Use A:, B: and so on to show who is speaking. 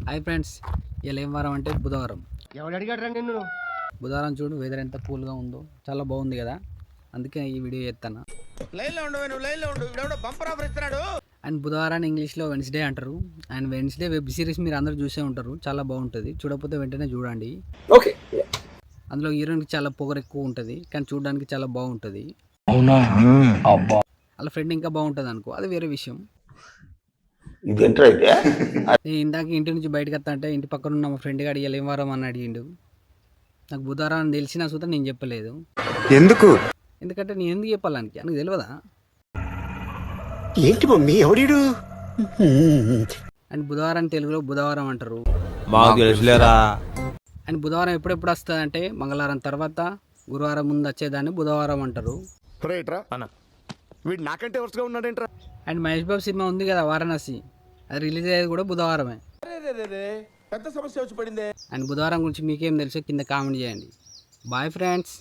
A: Hi friends, ఇలా ఏం వారం అంటే బుధవారం.
B: ఎవడు అడిగాడు నిన్ను?
A: బుధవారం చూడు, వెదర్ ఎంత కూల్గా ఉందో, చాలా బాగుంది కదా. అందుకే ఈ వీడియో చేస్తాను. అండ్ బుధవారాన్ని ఇంగ్లీష్లో వెన్స్డే అంటారు. అండ్ వెన్స్డే వెబ్ సిరీస్ మీరు అందరూ చూసే ఉంటారు, చాలా బాగుంటుంది. చూడకపోతే వెంటనే చూడండి.
B: ఓకే.
A: అందులో హీరోయిన్కి చాలా పొగరు ఎక్కువ ఉంటుంది, కానీ చూడడానికి చాలా బాగుంటుంది.
C: అవునా? అబ్బా,
A: వాళ్ళ ఫ్రెండ్ ఇంకా బాగుంటుంది అనుకో, అది వేరే విషయం.
C: ఇదేంట్రా అయితే?
A: నేను ఇందాక ఇంటి నుంచి బయటకు వస్తా అంటే ఇంటి పక్కన ఉన్న మా ఫ్రెండ్ గారు ఇలా ఏం వారం అని అడిగిండు. నాకు బుధవారం అని తెలిసినా సుతా నేను చెప్పలేదు. ఎందుకంటే నేను ఎందుకు చెప్పాలానికి నాకు తెలియదా.
B: ఏంటి మమ్మీ ఎవడీడు?
A: అండ్ బుధవారం తెలుగులో బుధవారం అంటారు. అండ్ బుధవారం ఎప్పుడెప్పుడు వస్తుంది అంటే మంగళవారం తర్వాత గురువారం ముందు వచ్చేదాన్ని బుధవారం అంటారు.
D: వీడు నాకంటే వరుసగా ఉన్నాడేంట్రా?
A: అండ్ మహేష్ బాబు సినిమా ఉంది కదా వారణాసి, అది రిలీజ్ అయ్యేది కూడా బుధవారమే.
D: పెద్ద సమస్య వచ్చి పడిందే.
A: అండ్ బుధవారం గురించి మీకేం తెలుసో కింద కామెంట్ చేయండి. Bye friends.